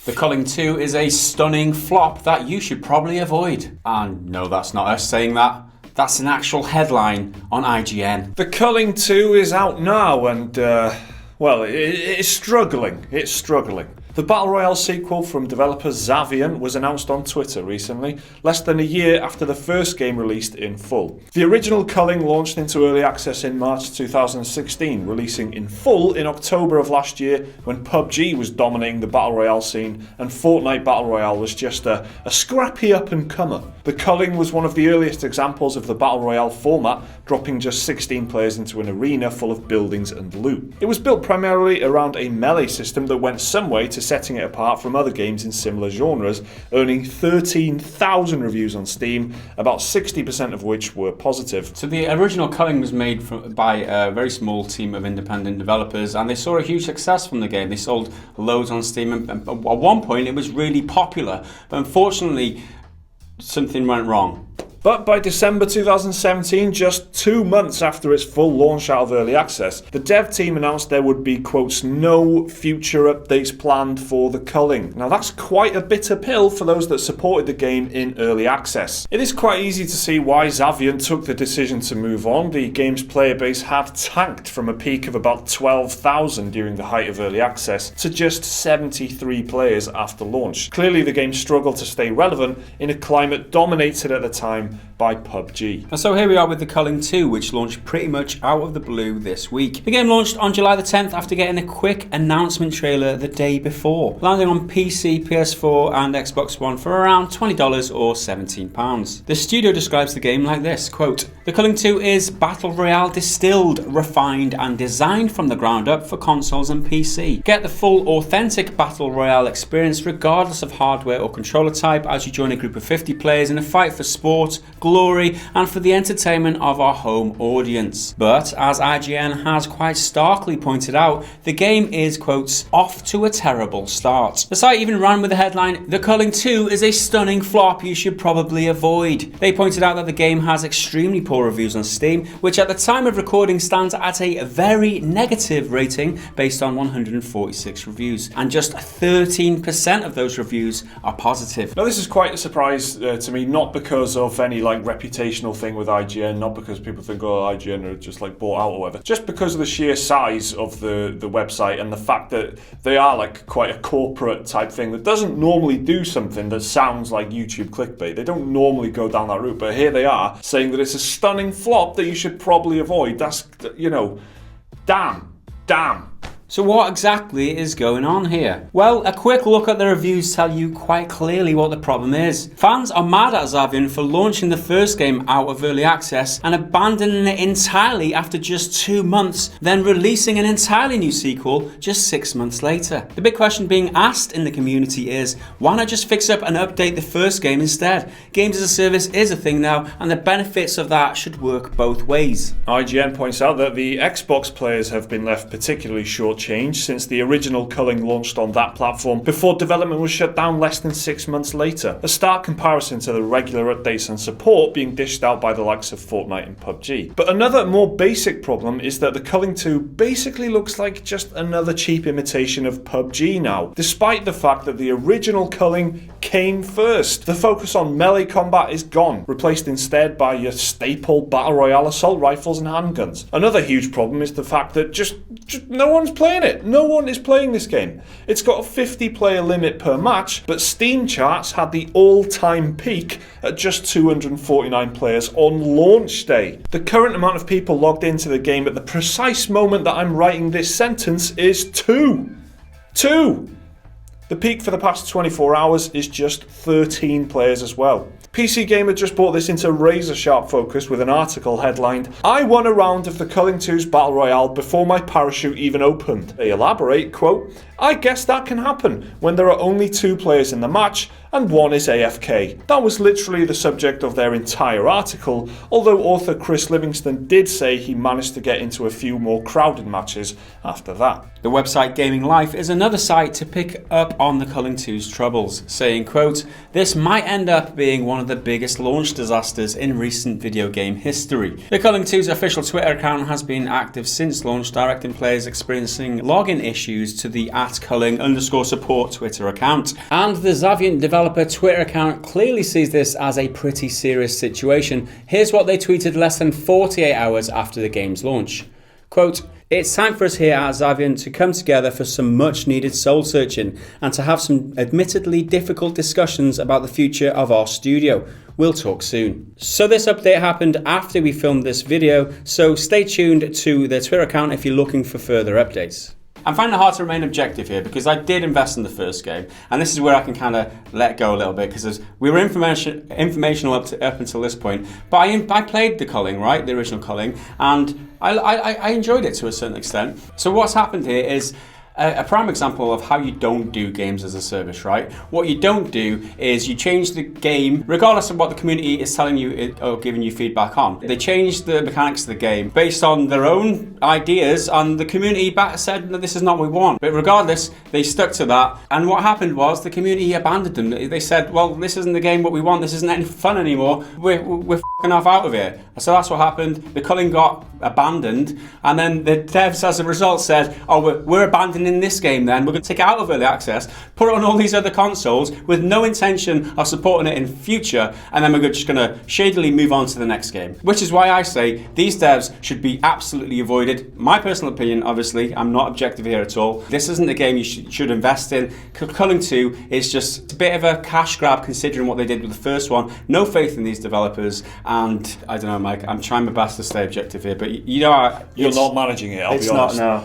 The Culling 2 is a stunning flop that you should probably avoid. And no, that's not us saying that. That's an actual headline on IGN. The Culling 2 is out now and, well, it's struggling. It's struggling. The Battle Royale sequel from developer Xavian was announced on Twitter recently, less than a year after the first game released in full. The original Culling launched into early access in March 2016, releasing in full in October of last year when PUBG was dominating the Battle Royale scene and Fortnite Battle Royale was just a scrappy up-and-comer. The Culling was one of the earliest examples of the Battle Royale format, dropping just 16 players into an arena full of buildings and loot. It was built primarily around a melee system that went some way to setting it apart from other games in similar genres, earning 13,000 reviews on Steam, about 60% of which were positive. So the original Culling was made by a very small team of independent developers, and they saw a huge success from the game. They sold loads on Steam, and at one point it was really popular, but unfortunately something went wrong. But by December 2017, just 2 months after its full launch out of early access, the dev team announced there would be, quotes, no future updates planned for the Culling. Now that's quite a bitter pill for those that supported the game in early access. It is quite easy to see why Xavian took the decision to move on. The game's player base had tanked from a peak of about 12,000 during the height of early access to just 73 players after launch. Clearly the game struggled to stay relevant in a climate dominated at the time by PUBG. And so here we are with the Culling 2, which launched pretty much out of the blue this week. The game launched on July the 10th after getting a quick announcement trailer the day before, landing on PC, PS4 and Xbox One for around $20 or £17. The studio describes the game like this, quote, "The Culling 2 is Battle Royale distilled, refined and designed from the ground up for consoles and PC. Get the full authentic Battle Royale experience regardless of hardware or controller type as you join a group of 50 players in a fight for sport, glory and for the entertainment of our home audience." But as IGN has quite starkly pointed out, the game is, quotes, off to a terrible start. The site even ran with the headline, "The Culling 2 is a stunning flop you should probably avoid." They pointed out that the game has extremely poor reviews on Steam, which at the time of recording stands at a very negative rating based on 146 reviews, and just 13% of those reviews are positive. Now this is quite a surprise to me, not because of any like reputational thing with IGN, not because people think, oh, IGN are just like bought out or whatever, just because of the sheer size of the website and the fact that they are like quite a corporate type thing that doesn't normally do something that sounds like YouTube clickbait. They don't normally go down that route, but here they are saying that it's a stunning flop that you should probably avoid. That's, you know, damn. So what exactly is going on here? Well, a quick look at the reviews tell you quite clearly what the problem is. Fans are mad at Xavian for launching the first game out of early access and abandoning it entirely after just 2 months, then releasing an entirely new sequel just 6 months later. The big question being asked in the community is, why not just fix up and update the first game instead? Games as a service is a thing now, and the benefits of that should work both ways. IGN points out that the Xbox players have been left particularly short change since the original Culling launched on that platform before development was shut down less than 6 months later. A stark comparison to the regular updates and support being dished out by the likes of Fortnite and PUBG. But another more basic problem is that the Culling 2 basically looks like just another cheap imitation of PUBG now, despite the fact that the original Culling came first. The focus on melee combat is gone, replaced instead by your staple battle royale assault rifles and handguns. Another huge problem is the fact that just no one's playing it. No one is playing this game. It's got a 50 player limit per match, but Steam charts had the all-time peak at just 249 players on launch day. The current amount of people logged into the game at the precise moment that I'm writing this sentence is 2. The peak for the past 24 hours is just 13 players as well. PC Gamer just brought this into razor sharp focus with an article headlined, "I won a round of the Culling 2's Battle Royale before my parachute even opened." They elaborate, quote, "I guess that can happen when there are only 2 players in the match and one is AFK. That was literally the subject of their entire article, although author Chris Livingston did say he managed to get into a few more crowded matches after that. The website Gaming Life is another site to pick up on the Culling 2's troubles, saying, quote, "This might end up being one of the biggest launch disasters in recent video game history." The Culling 2's official Twitter account has been active since launch, directing players experiencing login issues to the @Culling_support Twitter account. And the Xaviant developer Twitter account clearly sees this as a pretty serious situation. Here's what they tweeted less than 48 hours after the game's launch. Quote, "It's time for us here at Xaviant to come together for some much needed soul searching and to have some admittedly difficult discussions about the future of our studio. We'll talk soon." So this update happened after we filmed this video, so stay tuned to the Twitter account if you're looking for further updates. I'm finding it hard to remain objective here because I did invest in the first game, and this is where I can kind of let go a little bit because we were informational up until this point. But I played the Culling, right, the original Culling, and I enjoyed it to a certain extent. So what's happened here is a prime example of how you don't do games as a service, right? What you don't do is you change the game, regardless of what the community is telling you or giving you feedback on. They changed the mechanics of the game based on their own ideas, and the community said that this is not what we want. But regardless, they stuck to that. And what happened was the community abandoned them. They said, well, this isn't the game what we want. This isn't any fun anymore. We're f***ing off out of here. So that's what happened. The Culling got abandoned, and then the devs, as a result, said, oh, we're abandoning this game then, we're going to take it out of early access, put it on all these other consoles with no intention of supporting it in future, and then we're just going to shadily move on to the next game. Which is why I say these devs should be absolutely avoided. My personal opinion, obviously, I'm not objective here at all. This isn't a game you should invest in. Culling 2 is just a bit of a cash grab considering what they did with the first one. No faith in these developers, and I don't know, Mike, I'm trying my best to stay objective here, but you know, you're not managing it, I'll be honest. It's not, no.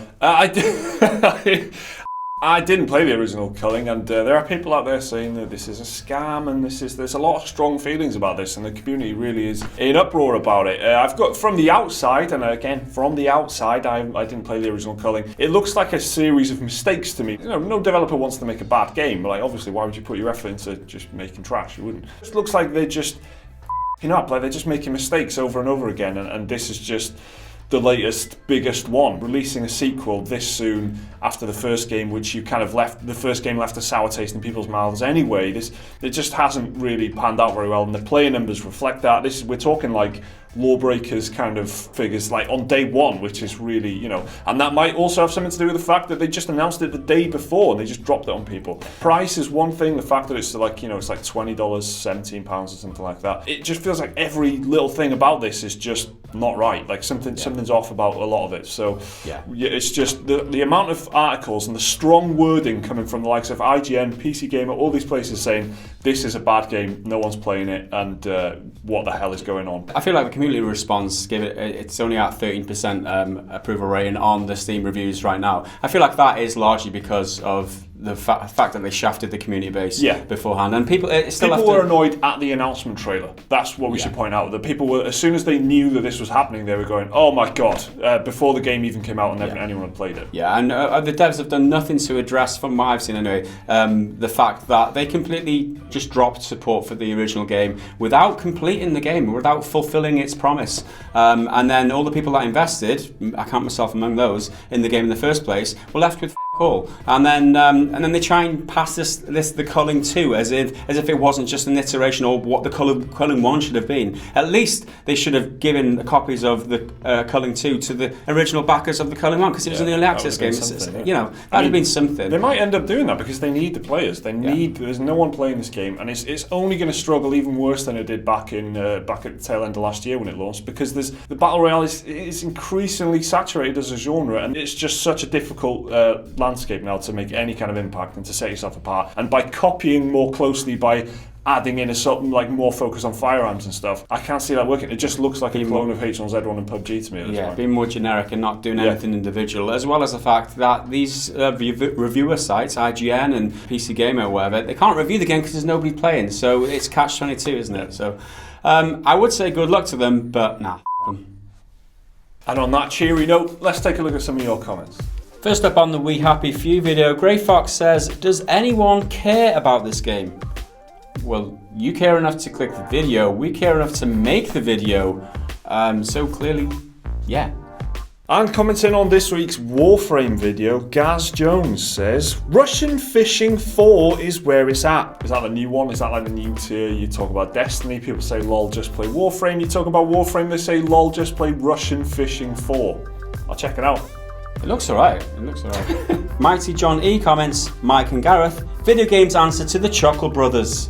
I didn't play the original Culling, and there are people out there saying that this is a scam, and there's a lot of strong feelings about this, and the community really is in uproar about it. I've got from the outside, and again from the outside, I didn't play the original Culling. It looks like a series of mistakes to me. You know, no developer wants to make a bad game, but like obviously, why would you put your effort into just making trash? You wouldn't. It looks like they're just up, like they're just making mistakes over and over again, and this is just the latest, biggest one, releasing a sequel this soon after the first game, which you kind of the first game left a sour taste in people's mouths anyway. It just hasn't really panned out very well, and the player numbers reflect that. We're talking like Lawbreakers kind of figures like on day one, which is really, you know, and that might also have something to do with the fact that they just announced it the day before and they just dropped it on people. Price is one thing, the fact that it's like, you know, it's like $20, £17 or something like that. It just feels like every little thing about this is just not right. Like something's off about a lot of it. So yeah, it's just the amount of articles and the strong wording coming from the likes of IGN, PC Gamer, all these places saying this is a bad game, no one's playing it, and what the hell is going on? I feel like the community response, it's only at 13% approval rating on the Steam reviews right now. I feel like that is largely because of the fact that they shafted the community base beforehand, and people were annoyed at the announcement trailer. That's what we should point out. That people were, as soon as they knew that this was happening, they were going, "Oh my god!" Before the game even came out, and never anyone had played it. Yeah, and the devs have done nothing to address, from what I've seen anyway, the fact that they completely just dropped support for the original game without completing the game, without fulfilling its promise, and then all the people that invested, I count myself among those, in the game in the first place, were left with all. And then they try and pass the Culling 2 as if it wasn't just an iteration or what the Culling 1 should have been. At least they should have given copies of the Culling 2 to the original backers of the Culling 1, because it was an early access game. You know, that would have been something. They might end up doing that because they need the players. There's no one playing this game, and it's only going to struggle even worse than it did back at the tail end of last year when it launched, because the battle royale is increasingly saturated as a genre, and it's just such a difficult landscape now to make any kind of impact and to set yourself apart. And by copying more closely, by adding in a something like more focus on firearms and stuff, I can't see that working. It just looks like a clone of H1Z1 and PUBG to me at this point. Being more generic and not doing anything individual, as well as the fact that these reviewer sites, IGN and PC Gamer or whatever, they can't review the game because there's nobody playing, so it's catch-22, isn't it? So I would say good luck to them, but nah, them. And on that cheery note, let's take a look at some of your comments. First up on the We Happy Few video, Grey Fox says, "Does anyone care about this game?" well, you care enough to click the video, we care enough to make the video, so clearly, yeah. And commenting on this week's Warframe video, Gaz Jones says, Russian Fishing 4 is where it's at. Is that the new one? Is that like the new tier? You talk about Destiny, people say lol, just play Warframe. You talk about Warframe, they say lol, just play Russian Fishing 4. I'll check it out. It looks alright, Mighty John E comments, Mike and Gareth, video games answer to the Chuckle Brothers.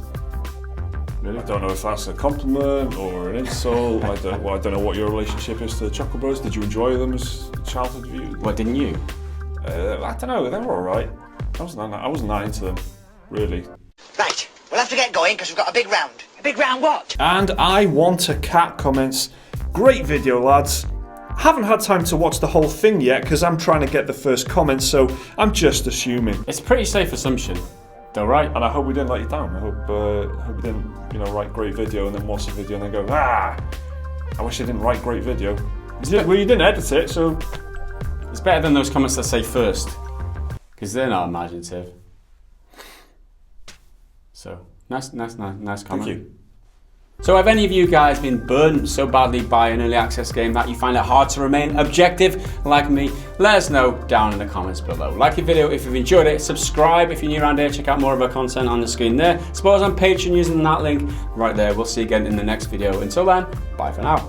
Really? I don't know if that's a compliment or an insult. I don't know what your relationship is to the Chuckle Brothers. Did you enjoy them as a childhood view? What, didn't you? I don't know, they were alright. I wasn't that into them, really. Right, we'll have to get going because we've got a big round. A big round what? And I Want a Cat comments, great video lads. Haven't had time to watch the whole thing yet because I'm trying to get the first comments, so I'm just assuming. It's a pretty safe assumption, though, right? And I hope we didn't let you down. I hope we didn't, write great video and then watch the video and then go, I wish I didn't write great video. Well, you didn't edit it, so... It's better than those comments that say first, because they're not imaginative. So, nice comment. Thank you. So have any of you guys been burnt so badly by an early access game that you find it hard to remain objective like me? Let us know down in the comments below. Like the video if you've enjoyed it, subscribe if you're new around here, check out more of our content on the screen there. Support us on Patreon using that link right there. We'll see you again in the next video. Until then, bye for now.